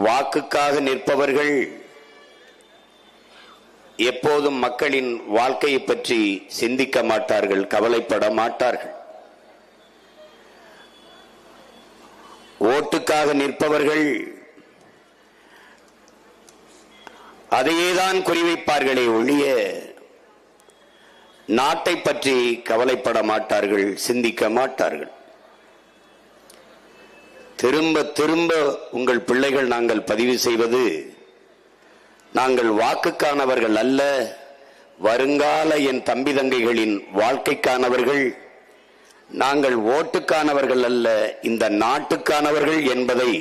வாக்குக்காக நிற்பவர்கள் எப்போதும் மக்களின் வாழ்க்கையை பற்றி சிந்திக்க மாட்டார்கள், கவலைப்பட மாட்டார்கள். ஓட்டுக்காக நிற்பவர்கள் அதையேதான் குறிவைப்பார்களே ஒழிய நாட்டை பற்றி கவலைப்பட மாட்டார்கள், சிந்திக்க மாட்டார்கள். திரும்ப திரும்ப உங்கள் பிள்ளைகள் நாங்கள் பதிவு செய்வது, நாங்கள் வாக்குக்கானவர்கள் அல்ல, வருங்கால என் தம்பி தங்கைகளின் வாழ்க்கைக்கானவர்கள், நாங்கள் ஓட்டுக்கானவர்கள் அல்ல, இந்த நாட்டுக்கானவர்கள் என்பதை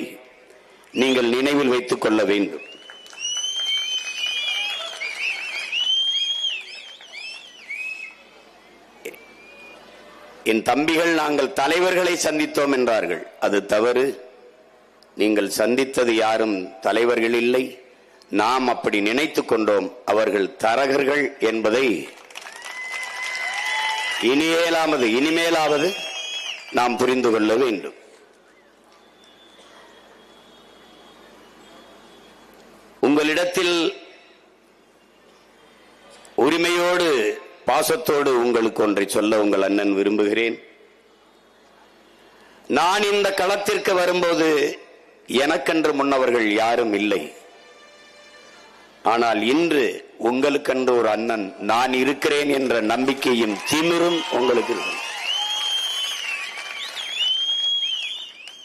நீங்கள் நினைவில் வைத்துக் கொள்ள வேண்டும். என் தம்பிகள் நாங்கள் தலைவர்களை சந்தித்தோம் என்றார்கள். அது தவறு. நீங்கள் சந்தித்தது யாரும் தலைவர்கள் இல்லை, நாம் அப்படி நினைத்துக் கொண்டோம். அவர்கள் தரகர்கள் என்பதை இனிமேலாவது நாம் புரிந்து கொள்ள வேண்டும். உங்களிடத்தில் உரிமையோடு பாசத்தோடு உங்களுக்கு ஒன்றை சொல்ல உங்கள் அண்ணன் விரும்புகிறேன். நான் இந்த களத்திற்கு வரும்போது எனக்கென்று முன்னவர்கள் யாரும் இல்லை. ஆனால் இன்று உங்களுக்கென்று ஒரு அண்ணன் நான் இருக்கிறேன் என்ற நம்பிக்கையும் திமிரும் உங்களுக்கு இருக்கும்.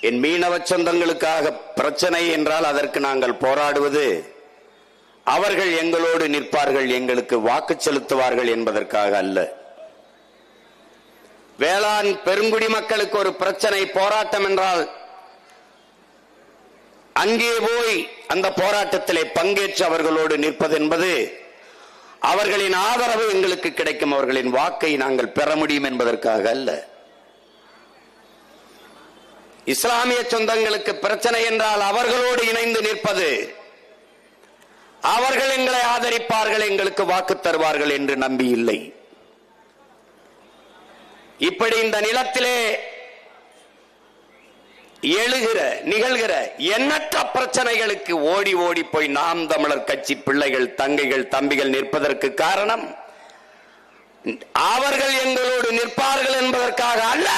என் மீனவ சொந்தங்களுக்காக பிரச்சனை என்றால் அதற்கு நாங்கள் போராடுவது அவர்கள் எங்களோடு நிற்பார்கள், எங்களுக்கு வாக்கு செலுத்துவார்கள் என்பதற்காக அல்ல. வேளாண் பெருங்குடி மக்களுக்கு ஒரு பிரச்சனை போராட்டம் என்றால் அங்கே போய் அந்த போராட்டத்திலே பங்கேற்று அவர்களோடு நிற்பது என்பது அவர்களின் ஆதரவு எங்களுக்கு கிடைக்கும், அவர்களின் வாக்கை நாங்கள் பெற முடியும் என்பதற்காக அல்ல. இஸ்லாமிய சொந்தங்களுக்கு பிரச்சனை என்றால் அவர்களோடு இணைந்து நிற்பது, அவர்கள் எங்களை ஆதரிப்பார்கள், எங்களுக்கு வாக்கு தருவார்கள் என்று நம்பி இல்லை. இப்படி இந்த நிலத்திலே நிகழ்கிற எண்ணற்ற பிரச்சனைகளுக்கு ஓடி ஓடி போய் நாம் தமிழர் கட்சி பிள்ளைகள், தங்கைகள், தம்பிகள் நிற்பதற்கு காரணம் அவர்கள் எங்களோடு நிற்பார்கள் என்பதற்காக அல்ல.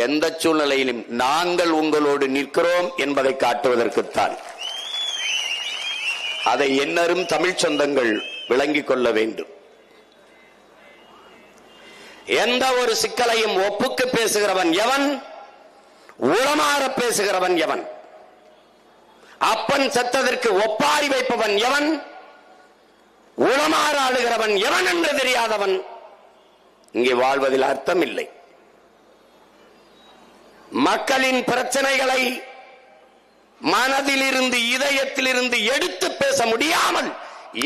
எந்த சூழ்நிலையிலும் நாங்கள் உங்களோடு நிற்கிறோம் என்பதை காட்டுவதற்குத்தான். அதை எண்ணரும் தமிழ் சொந்தங்கள் விளங்கிக் கொள்ள வேண்டும். எந்த ஒரு சிக்கலையும் ஒப்புக்கு பேசுகிறவன் எவன், உளமாற பேசுகிறவன் எவன், அப்பன் செத்ததற்கு ஒப்பாரி வைப்பவன் எவன், உளமாற ஆளுகிறவன் எவன் என்று தெரியாதவன் இங்கே வாழ்வதில் அர்த்தம் இல்லை. மக்களின் பிரச்சனைகளை மனதிலிருந்து இதயத்திலிருந்து எடுத்து பேச முடியாமல்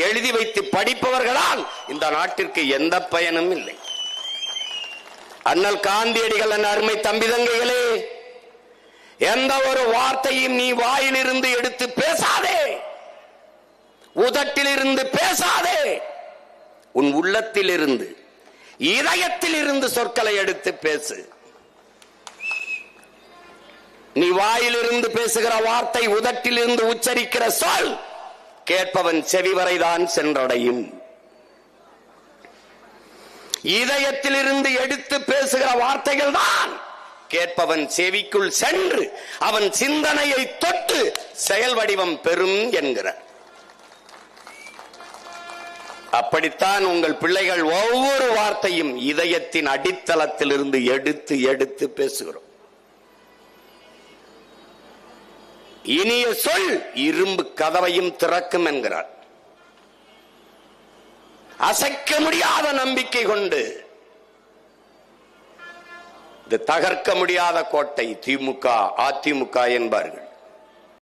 எழுதி வைத்து படிப்பவர்களால் இந்த நாட்டிற்கு எந்த பயனும் இல்லை. அண்ணல் காந்தியடிகள் என் அருமை தம்பி தங்கைகளே, எந்த ஒரு வார்த்தையும் நீ வாயிலிருந்து எடுத்து பேசாதே, உதட்டிலிருந்து பேசாதே, உன் உள்ளத்திலிருந்து இதயத்திலிருந்து சொற்களை எடுத்து பேசு. நீ வாயிலிருந்து பேசுகிற வார்த்தை, உதட்டிலிருந்து உச்சரிக்கிற சொல் கேட்பவன் செவி வரைதான் சென்றடையும். இதயத்திலிருந்து எடுத்து பேசுகிற வார்த்தைகள் தான் கேட்பவன் செவிக்குள் சென்று அவன் சிந்தனையை தொட்டு செயல் வடிவம் பெறும் என்கிற. அப்படித்தான் உங்கள் பிள்ளைகள் ஒவ்வொரு வார்த்தையும் இதயத்தின் அடித்தளத்திலிருந்து எடுத்து எடுத்து பேசுகிறோம். இனிய சொல் இரும்பு கதவையும் திறக்கும் என்கிறார். அசைக்க முடியாத நம்பிக்கை கொண்டு இது தகர்க்க முடியாத கோட்டை திமுக அதிமுக என்பார்கள்.